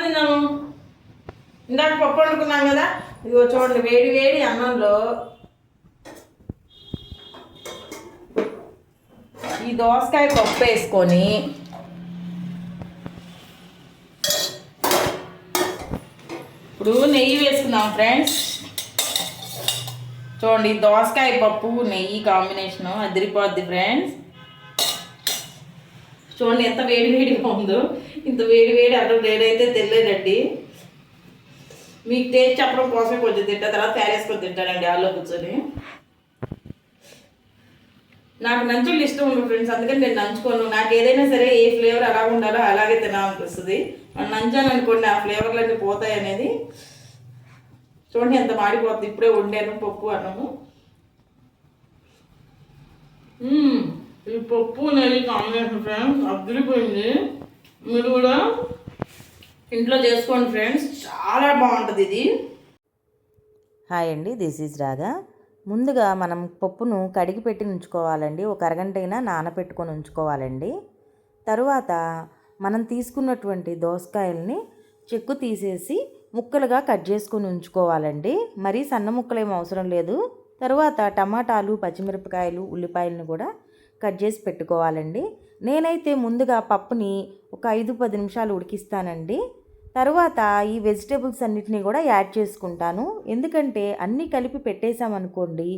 తిన్నాము. ఇందాక పప్పు వండుకున్నాం కదా. ఇదిగో చూడండి, వేడి వేడి అన్నంలో ఈ దోసకాయ పప్పు వేసుకొని ఇప్పుడు నెయ్యి వేసుకుందాం ఫ్రెండ్స్. చూడండి, దోసకాయ పప్పు నెయ్యి కాంబినేషను అదిరిపోద్ది ఫ్రెండ్స్. చూడండి ఎంత వేడి వేడిగా ఉందో. ఇంత వేడి వేడి అన్నం నేనైతే తెలియదండి. మీకు టేస్ట్ చెప్పడం కోసమే కొంచెం తింటా, తర్వాత తయారేసుకొని తింటానండి ఆలో కూర్చొని. నాకు నంచులు ఇష్టం ఉంది ఫ్రెండ్స్, అందుకని నేను నంచుకోను. నాకు ఏదైనా సరే ఏ ఫ్లేవర్ అలా ఉండాలో అలాగే తినాలనిపిస్తుంది. మనం నంచాను అనుకోండి ఆ ఫ్లేవర్లన్నీ పోతాయి అనేది. చూడండి ఎంత మాడిపోతుంది. ఇప్పుడే వండాను పప్పు అన్నము. ఈ పప్పు నెయ్యి కాంబినేషన్ ఫ్రెండ్స్ అదిరిపోయింది. మీరు కూడా ఇంట్లో చేసుకోండి ఫ్రెండ్స్, చాలా బాగుంటుంది ఇది. హాయ్ అండి, దిస్ ఈజ్ రాగా. ముందుగా మనం పప్పును కడిగి పెట్టి ఉంచుకోవాలండి. ఒక అరగంట అయినా నానబెట్టుకొని ఉంచుకోవాలండి. తరువాత మనం తీసుకున్నటువంటి దోసకాయల్ని చెక్కు తీసేసి ముక్కలుగా కట్ చేసుకొని ఉంచుకోవాలండి. మరీ సన్న ముక్కలు ఏం అవసరం లేదు. తరువాత టమాటాలు, పచ్చిమిరపకాయలు, ఉల్లిపాయలను కూడా కట్ చేసి పెట్టుకోవాలండి. నేనైతే ముందుగా పప్పుని ఒక 5-10 నిమిషాలు ఉడికిస్తానండి. తరువాత ఈ వెజిటేబుల్స్ అన్నిటినీ కూడా యాడ్ చేసుకుంటాను. ఎందుకంటే అన్నీ కలిపి పెట్టేసామనుకోండి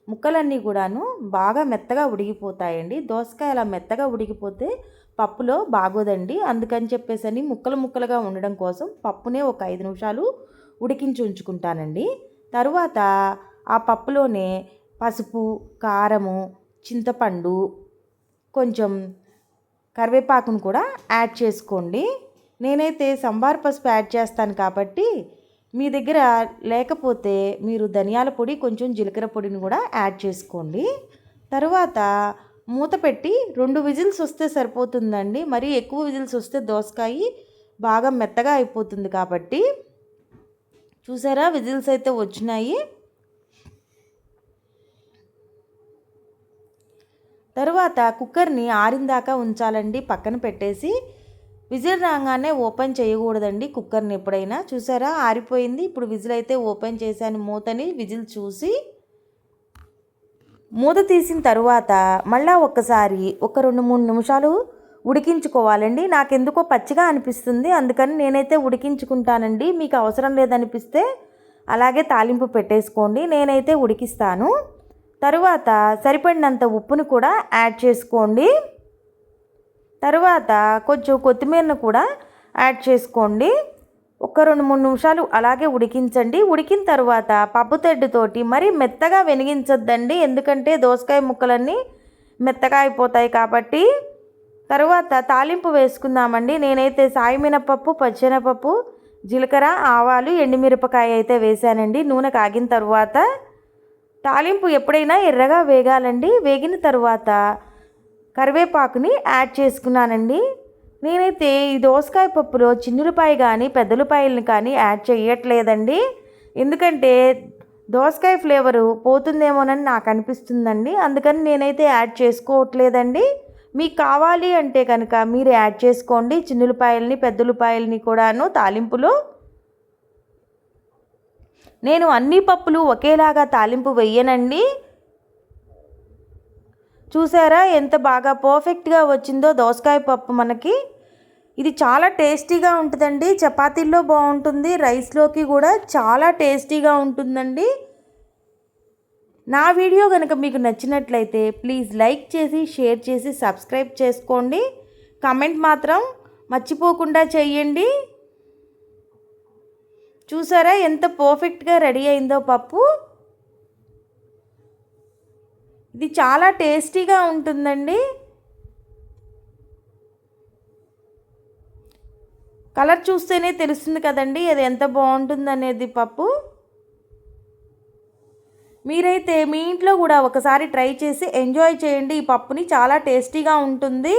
ముక్కలన్నీ కూడాను బాగా మెత్తగా ఉడికిపోతాయండి. దోసకాయ అలా మెత్తగా ఉడికిపోతే పప్పులో బాగోదండి. అందుకని చెప్పేసి ముక్కలు ముక్కలుగా ఉండడం కోసం పప్పునే ఒక 5 నిమిషాలు ఉడికించి ఉంచుకుంటానండి. తరువాత ఆ పప్పులోనే పసుపు, కారము, చింతపండు, కొంచెం కరివేపాకును కూడా యాడ్ చేసుకోండి. నేనైతే సంబార్ పసుపు యాడ్ చేస్తాను కాబట్టి మీ దగ్గర లేకపోతే మీరు ధనియాల పొడి, కొంచెం జీలకర్ర పొడిని కూడా యాడ్ చేసుకోండి. తరువాత మూత పెట్టి 2 విజిల్స్ వస్తే సరిపోతుందండి. మరీ ఎక్కువ విజిల్స్ వస్తే దోసకాయ బాగా మెత్తగా అయిపోతుంది కాబట్టి. చూసారా, విజిల్స్ అయితే వచ్చినాయి. తరువాత కుక్కర్ని ఆరిందాకా ఉంచాలండి, పక్కన పెట్టేసి. విజిల్ రాగానే ఓపెన్ చేయకూడదండి కుక్కర్ని ఎప్పుడైనా. చూసారా, ఆరిపోయింది. ఇప్పుడు విజిల్ అయితే ఓపెన్ చేశాను. మూతని విజిల్ చూసి మూత తీసిన తరువాత మళ్ళీ ఒక్కసారి ఒక 2-3 నిమిషాలు ఉడికించుకోవాలండి. నాకెందుకో పచ్చిగా అనిపిస్తుంది, అందుకని నేనైతే ఉడికించుకుంటానండి. మీకు అవసరం లేదనిపిస్తే అలాగే తాలింపు పెట్టేసుకోండి. నేనైతే ఉడికిస్తాను. తరువాత సరిపడినంత ఉప్పును కూడా యాడ్ చేసుకోండి. తరువాత కొంచెం కొత్తిమీరను కూడా యాడ్ చేసుకోండి. ఒక 2-3 నిమిషాలు అలాగే ఉడికించండి. ఉడికిన తర్వాత పప్పు తెడ్డుతోటి మరీ మెత్తగా వెనిగించొద్దండి, ఎందుకంటే దోసకాయ ముక్కలన్నీ మెత్తగా అయిపోతాయి కాబట్టి. తరువాత తాలింపు వేసుకుందామండి. నేనైతే సాయి మినపప్పు, పచ్చెనపప్పు, జీలకర్ర, ఆవాలు, ఎండుమిరపకాయ అయితే వేసానండి. నూనె కాగిన తర్వాత తాలింపు ఎప్పుడైనా ఎర్రగా వేగాలండి. వేగిన తర్వాత కరివేపాకుని యాడ్ చేసుకున్నానండి. నేనైతే ఈ దోసకాయ పప్పులో చిన్నులపాయ కానీ పెద్దలపాయలను కానీ యాడ్ చేయట్లేదండి, ఎందుకంటే దోసకాయ ఫ్లేవరు పోతుందేమోనని నాకు అనిపిస్తుందండి. అందుకని నేనైతే యాడ్ చేసుకోవట్లేదండి. మీకు కావాలి అంటే కనుక మీరు యాడ్ చేసుకోండి చిన్నులపాయలని, పెద్దలపాయలని కూడాను తాలింపులో. నేను అన్ని పప్పులు ఒకేలాగా తాలింపు వెయ్యనండి. చూసారా ఎంత బాగా పర్ఫెక్ట్గా వచ్చిందో దోసకాయ పప్పు మనకి. ఇది చాలా టేస్టీగా ఉంటుందండి. చపాతీల్లో బాగుంటుంది, రైస్లోకి కూడా చాలా టేస్టీగా ఉంటుందండి. నా వీడియో కనుక మీకు నచ్చినట్లయితే ప్లీజ్ లైక్ చేసి, షేర్ చేసి, సబ్స్క్రైబ్ చేసుకోండి. కామెంట్ మాత్రం మర్చిపోకుండా చేయండి. చూసారా ఎంత పర్ఫెక్ట్గా రెడీ అయిందో పప్పు. ఇది చాలా టేస్టీగా ఉంటుందండి. కలర్ చూస్తేనే తెలుస్తుంది కదండి అది ఎంత బాగుంటుందనేది పప్పు. మీరైతే మీ ఇంట్లో కూడా ఒకసారి ట్రై చేసి ఎంజాయ్ చేయండి ఈ పప్పుని, చాలా టేస్టీగా ఉంటుంది.